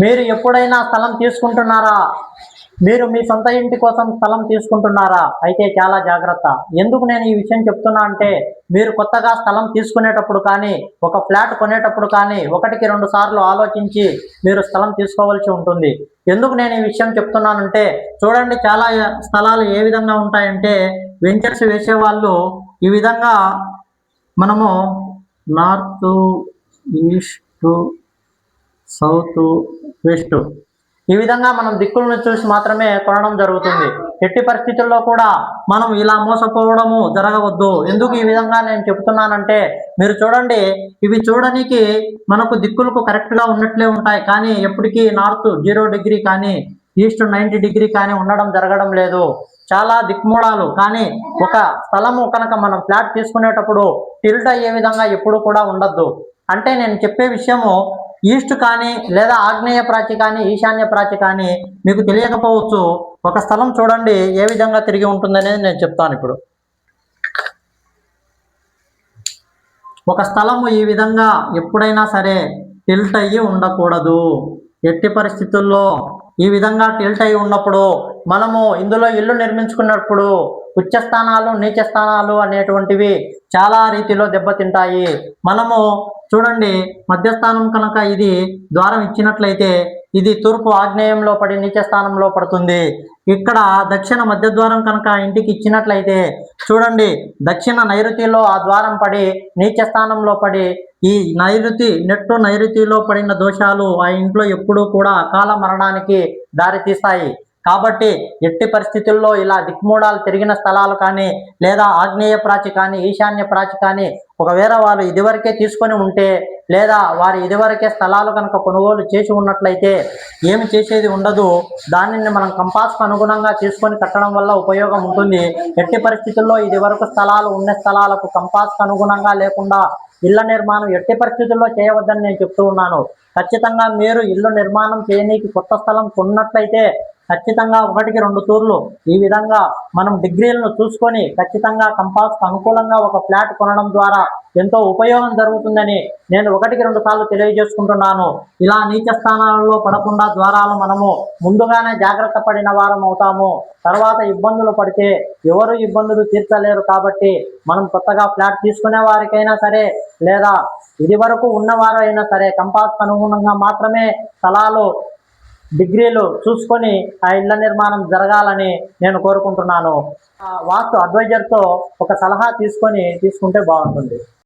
మీరు ఎప్పుడైనా స్థలం తీసుకుంటున్నారా? మీరు మీ సొంత ఇంటి కోసం స్థలం తీసుకుంటున్నారా? అయితే చాలా జాగ్రత్త. ఎందుకు నేను ఈ విషయం చెప్తున్నా అంటే, మీరు కొత్తగా స్థలం తీసుకునేటప్పుడు కానీ, ఒక ఫ్లాట్ కొనేటప్పుడు కానీ, ఒకటికి 2 సార్లు ఆలోచించి మీరు స్థలం తీసుకోవాల్సి ఉంటుంది. ఎందుకు నేను ఈ విషయం చెప్తున్నానంటే, చూడండి చాలా స్థలాలు ఏ విధంగా ఉంటాయంటే, వెంచర్స్ వేసేవాళ్ళు ఈ విధంగా మనము నార్త్, ఈస్ట్, సౌత్, వెస్ట్ ఈ విధంగా మనం దిక్కులను చూసి మాత్రమే కొనడం జరుగుతుంది. ఎట్టి పరిస్థితుల్లో కూడా మనం ఇలా మోసపోవడము జరగవద్దు. ఎందుకు ఈ విధంగా నేను చెప్తున్నానంటే, మీరు చూడండి, ఇవి చూడడానికి మనకు దిక్కులకు కరెక్ట్గా ఉన్నట్లే ఉంటాయి, కానీ ఎప్పటికీ నార్త్ 0 డిగ్రీ కానీ ఈస్ట్ 90 డిగ్రీ కానీ ఉండడం జరగడం లేదు. చాలా దిక్మూడాలు. కానీ ఒక స్థలము కనుక మనం ఫ్లాట్ తీసుకునేటప్పుడు టిల్ట్ అయ్యే విధంగా ఎప్పుడు కూడా ఉండద్దు. అంటే నేను చెప్పే విషయము ఈస్ట్ కానీ లేదా ఆగ్నేయ ప్రాచి కానీ ఈశాన్య ప్రాచి కానీ మీకు తెలియకపోవచ్చు. ఒక స్థలం చూడండి ఏ విధంగా తిరిగి ఉంటుందనేది నేను చెప్తాను ఇప్పుడు. ఒక స్థలము ఈ విధంగా ఎప్పుడైనా సరే టిల్ట్ అయ్యి ఉండకూడదు. ఎట్టి పరిస్థితుల్లో ఈ విధంగా టిల్ట్ అయి ఉన్నప్పుడు మనము ఇందులో ఇల్లు నిర్మించుకున్నప్పుడు ఉచ్చ స్థానాలు నీచ స్థానాలు అనేటువంటివి చాలా రీతిలో దెబ్బతింటాయి. మనము చూడండి, మధ్యస్థానం కనుక ఇది ద్వారం ఇచ్చినట్లయితే ఇది తూర్పు ఆగ్నేయంలో పడి నీచ స్థానంలో పడుతుంది. ఇక్కడ దక్షిణ మధ్య ద్వారం కనుక ఇంటికి ఇచ్చినట్లయితే చూడండి, దక్షిణ నైరుతిలో ఆ ద్వారం పడి నీచ స్థానంలో పడి ఈ నైరుతిలో పడిన దోషాలు ఆ ఇంట్లో ఎప్పుడూ కూడా అకాల మరణానికి దారితీస్తాయి. కాబట్టి ఎట్టి పరిస్థితుల్లో ఇలా దిక్మూడాలు తిరిగిన స్థలాలు కానీ లేదా ఆగ్నేయ ప్రాచి కానీ ఈశాన్య ప్రాచి కానీ ఒకవేళ వారు ఇదివరకే తీసుకొని ఉంటే లేదా వారు ఇదివరకే స్థలాలు కనుక కొనుగోలు చేసి ఉన్నట్లయితే ఏమి చేసేది ఉండదు. దానిని మనం కంపాస్కు అనుగుణంగా తీసుకొని కట్టడం వల్ల ఉపయోగం ఉంటుంది. ఎట్టి పరిస్థితుల్లో ఇదివరకు స్థలాలు ఉన్న స్థలాలకు కంపాస్కు అనుగుణంగా లేకుండా ఇళ్ల నిర్మాణం ఎట్టి పరిస్థితుల్లో చేయవద్దని నేను చెప్తూ ఉన్నాను. ఖచ్చితంగా మీరు ఇల్లు నిర్మాణం చేయనీకి కొత్త స్థలం కొన్నట్లయితే ఖచ్చితంగా 1-2 తూర్లు ఈ విధంగా మనం డిగ్రీలను చూసుకొని ఖచ్చితంగా కంపాస్కు అనుకూలంగా ఒక ఫ్లాట్ కొనడం ద్వారా ఎంతో ఉపయోగం జరుగుతుందని నేను 1-2 సార్లు తెలియజేసుకుంటున్నాను. ఇలా నీచ స్థానాలలో పడకుండా ద్వారాలు మనము ముందుగానే జాగ్రత్త పడిన వారం అవుతాము. తర్వాత ఇబ్బందులు పడితే ఎవరు ఇబ్బందులు తీర్చలేరు. కాబట్టి మనం కొత్తగా ఫ్లాట్ తీసుకునే వారికైనా సరే లేదా ఇది వరకు ఉన్నవారు అయినా సరే కంపాస్కు అనుగుణంగా మాత్రమే స్థలాలు డిగ్రీలు చూసుకొని ఆ ఇళ్ల నిర్మాణం జరగాలని నేను కోరుకుంటున్నాను. వాస్తు అడ్వైజర్తో ఒక సలహా తీసుకుంటే బాగుంటుంది.